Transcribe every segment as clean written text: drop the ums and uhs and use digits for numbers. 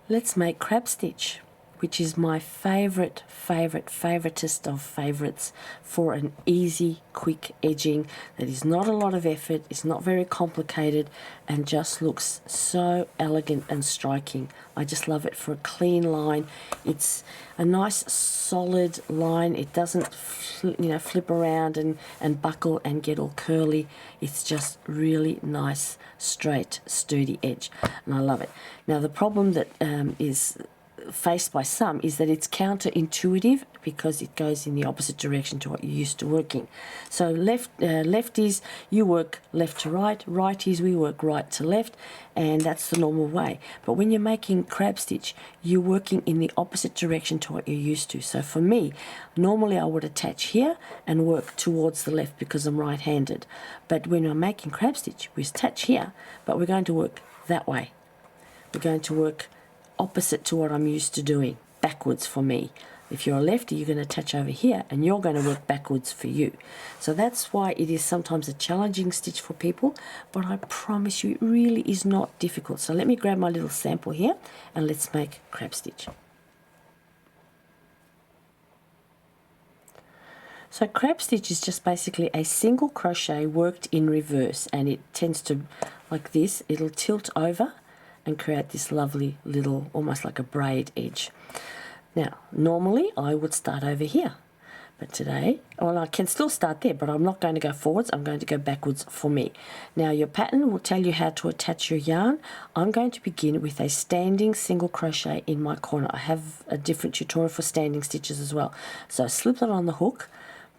Let's make crab stitch, which is my favoritist of favorites for an easy, quick edging that is not a lot of effort, it's not very complicated, and just looks so elegant and striking. I just love it for a clean line. It's a nice solid line. It doesn't flip around and buckle and get all curly. It's just really nice, straight, sturdy edge, and I love it. Now the problem that is faced by some is that it's counterintuitive because it goes in the opposite direction to what you're used to working. So lefties, you work left to right, righties, we work right to left, and that's the normal way. But when you're making crab stitch, you're working in the opposite direction to what you're used to. So for me, normally I would attach here and work towards the left because I'm right-handed. But when I'm making crab stitch, we attach here, but we're going to work that way. We're going to work opposite to what I'm used to doing, backwards for me. If you're a lefty, you're going to attach over here and you're going to work backwards for you. So that's why it is sometimes a challenging stitch for people, but I promise you it really is not difficult. So let me grab my little sample here and let's make crab stitch. So crab stitch is just basically a single crochet worked in reverse, and it tends to, like this, it'll tilt over and create this lovely little, almost like a braid edge. Now, normally I would start over here, but today, well, I can still start there, but I'm not going to go forwards, I'm going to go backwards for me. Now, your pattern will tell you how to attach your yarn. I'm going to begin with a standing single crochet in my corner. I have a different tutorial for standing stitches as well. So I slip it on the hook,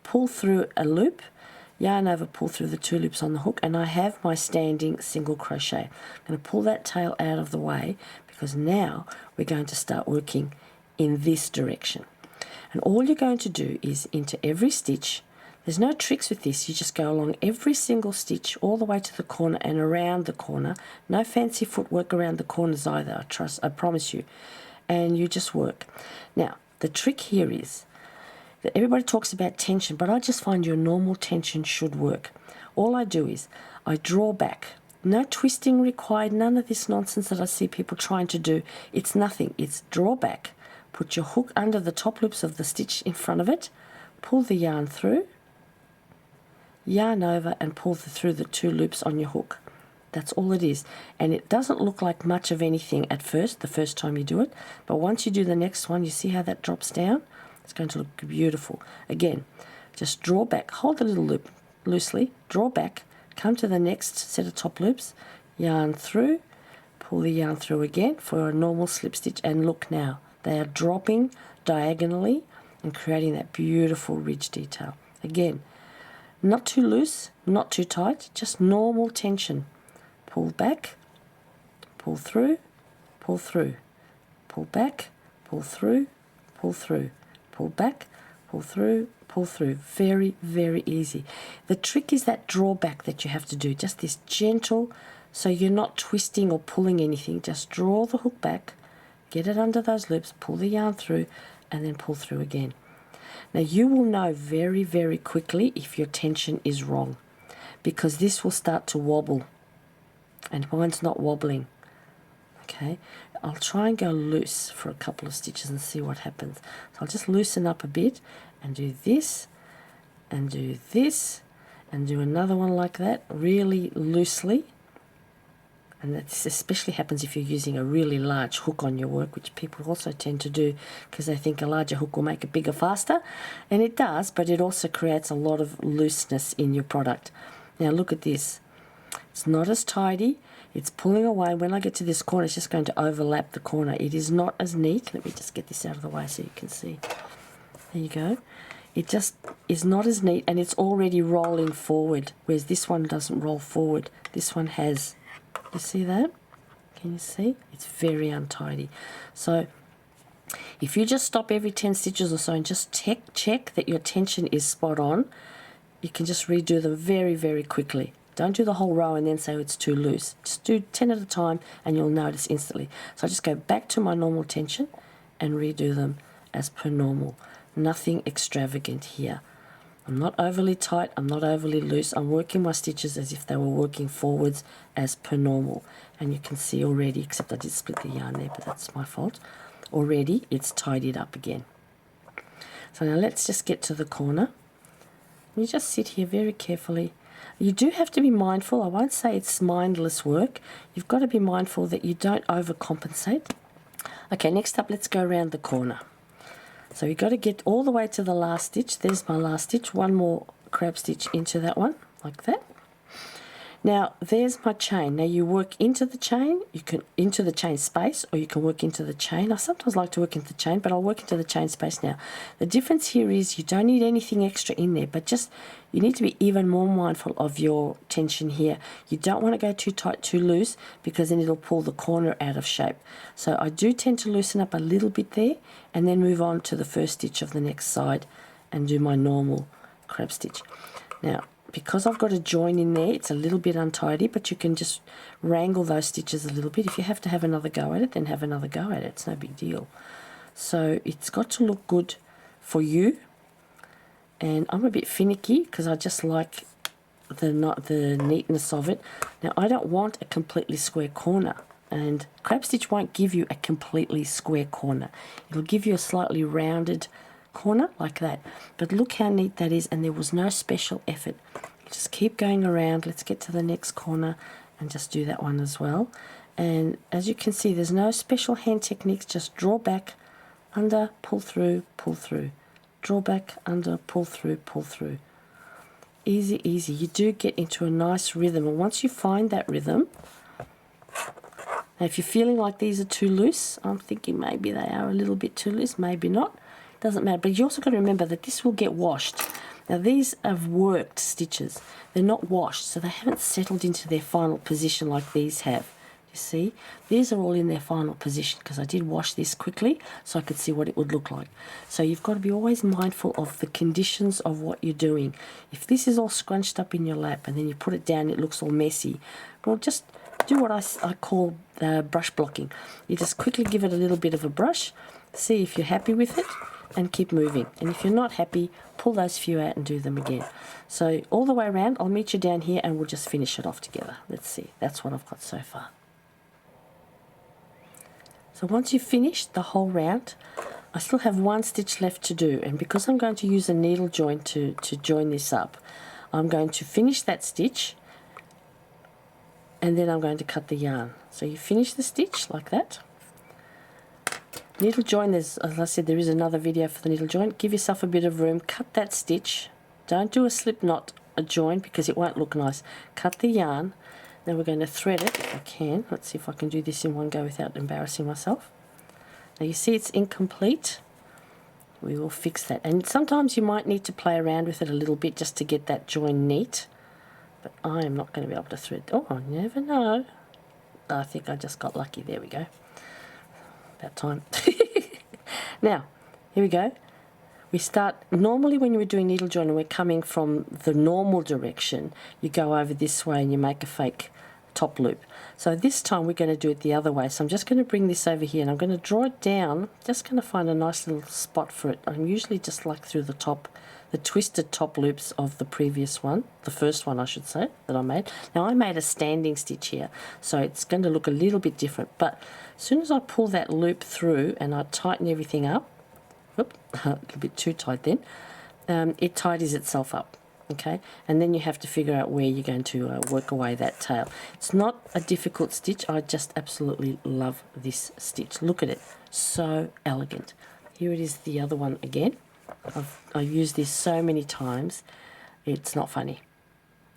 pull through a loop, yarn over, pull through the 2 loops on the hook, and I have my standing single crochet. I'm going to pull that tail out of the way because now we're going to start working in this direction. And all you're going to do is into every stitch, there's no tricks with this, you just go along every single stitch all the way to the corner and around the corner. No fancy footwork around the corners either, I promise you. And you just work. Now, the trick here is that everybody talks about tension, but I just find your normal tension should work. All I do is I draw back. No twisting required, none of this nonsense that I see people trying to do. It's nothing. It's draw back, put your hook under the top loops of the stitch in front of it, pull the yarn through, yarn over and pull through the 2 loops on your hook. That's all it is. And it doesn't look like much of anything at first, the first time you do it, but once you do the next one, you see how that drops down? It's going to look beautiful. Again, just draw back, hold the little loop loosely, draw back, come to the next set of top loops, yarn through, pull the yarn through again for a normal slip stitch, and look now, they are dropping diagonally and creating that beautiful ridge detail. Again, not too loose, not too tight, just normal tension. Pull back, pull through, pull through, pull back, pull through, pull through. Pull back, pull through, pull through. Very, very easy. The trick is that drawback that you have to do, just this gentle, so you're not twisting or pulling anything. Just draw the hook back, get it under those loops, pull the yarn through, and then pull through again. Now you will know very, very quickly if your tension is wrong, because this will start to wobble, and mine's not wobbling. Okay, I'll try and go loose for a couple of stitches and see what happens. So I'll just loosen up a bit and do this and do this and do another one like that really loosely. And that especially happens if you're using a really large hook on your work, which people also tend to do because they think a larger hook will make it bigger faster. And it does, but it also creates a lot of looseness in your product. Now look at this. It's not as tidy. It's pulling away. When I get to this corner, it's just going to overlap the corner. It is not as neat. Let me just get this out of the way so you can see. There you go. It just is not as neat, and it's already rolling forward, whereas this one doesn't roll forward. This one has. You see that? Can you see? It's very untidy. So if you just stop every 10 stitches or so and just check that your tension is spot on, you can just redo them very, very quickly. Don't do the whole row and then say it's too loose. Just do 10 at a time and you'll notice instantly. So I just go back to my normal tension and redo them as per normal. Nothing extravagant here. I'm not overly tight, I'm not overly loose. I'm working my stitches as if they were working forwards as per normal. And you can see already, except I did split the yarn there, but that's my fault. Already it's tidied up again. So now let's just get to the corner. You just sit here very carefully. You do have to be mindful. I won't say it's mindless work. You've got to be mindful that you don't overcompensate. Okay, next up, let's go around the corner. So you've got to get all the way to the last stitch. There's my last stitch. One more crab stitch into that one, like that. Now, there's my chain. Now, you work into the chain, you can into the chain space, or you can work into the chain. I sometimes like to work into the chain, but I'll work into the chain space now. The difference here is you don't need anything extra in there, but just you need to be even more mindful of your tension here. You don't want to go too tight, too loose, because then it'll pull the corner out of shape. So I do tend to loosen up a little bit there, and then move on to the first stitch of the next side and do my normal crab stitch. Now, because I've got a join in there, it's a little bit untidy, but you can just wrangle those stitches a little bit. If you have to have another go at it, then have another go at it. It's no big deal. So it's got to look good for you. And I'm a bit finicky because I just like the neatness of it. Now, I don't want a completely square corner. And crab stitch won't give you a completely square corner. It'll give you a slightly rounded corner like that, but look how neat that is, and there was no special effort. Just keep going around. Let's get to the next corner and just do that one as well. And as you can see, there's no special hand techniques. Just draw back, under, pull through, draw back, under, pull through. Easy, easy. You do get into a nice rhythm, and once you find that rhythm, now if you're feeling like these are too loose, I'm thinking maybe they are a little bit too loose, maybe not. Doesn't matter, but you also got to remember that this will get washed. Now these have worked stitches. They're not washed, so they haven't settled into their final position like these have. You see? These are all in their final position because I did wash this quickly so I could see what it would look like. So you've got to be always mindful of the conditions of what you're doing. If this is all scrunched up in your lap and then you put it down, it looks all messy, well, just do what I call brush blocking. You just quickly give it a little bit of a brush, see if you're happy with it, and keep moving. And if you're not happy, pull those few out and do them again. So all the way around, I'll meet you down here and we'll just finish it off together. Let's see, that's what I've got so far. So once you've finished the whole round, I still have one stitch left to do, and because I'm going to use a needle joint to join this up, I'm going to finish that stitch and then I'm going to cut the yarn. So you finish the stitch like that. Needle join, as I said, there is another video for the needle joint. Give yourself a bit of room, cut that stitch. Don't do a slip knot, a join, because it won't look nice. Cut the yarn. Now we're going to thread it if I can. Let's see if I can do this in one go without embarrassing myself. Now you see it's incomplete. We will fix that. And sometimes you might need to play around with it a little bit just to get that join neat. But I am not going to be able to thread. Oh, I never know. I think I just got lucky. There we go. About time. Now, here we go. We start, normally when you're doing needle join and we're coming from the normal direction, you go over this way and you make a fake top loop. So this time we're going to do it the other way. So I'm just going to bring this over here and I'm going to draw it down. Just going to find a nice little spot for it. I'm usually just like through the top, the twisted top loops of the previous one, the first one I should say, that I made. Now I made a standing stitch here, so it's going to look a little bit different. But as soon as I pull that loop through and I tighten everything up, whoop, a little bit too tight then, it tidies itself up. Okay, and then you have to figure out where you're going to work away that tail. It's not a difficult stitch. I just absolutely love this stitch. Look at it, so elegant. Here it is, the other one again. I've used this so many times, it's not funny.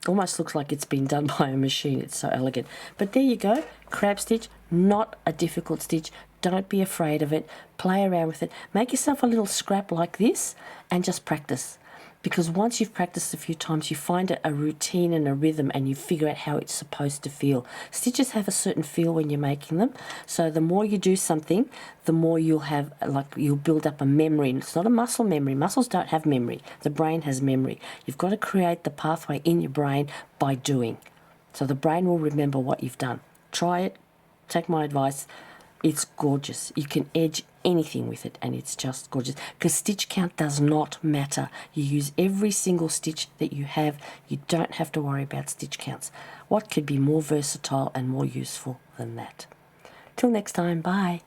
Almost looks like it's been done by a machine. It's so elegant. But there you go, crab stitch, not a difficult stitch. Don't be afraid of it. Play around with it. Make yourself a little scrap like this and just practice. Because once you've practiced a few times, you find a routine and a rhythm and you figure out how it's supposed to feel. Stitches have a certain feel when you're making them. So the more you do something, the more you'll have, you'll build up a memory. And it's not a muscle memory. Muscles don't have memory. The brain has memory. You've got to create the pathway in your brain by doing. So the brain will remember what you've done. Try it. Take my advice. It's gorgeous. You can edge anything with it, and it's just gorgeous because stitch count does not matter. You use every single stitch that you have. You don't have to worry about stitch counts. What could be more versatile and more useful than that? Till next time, bye.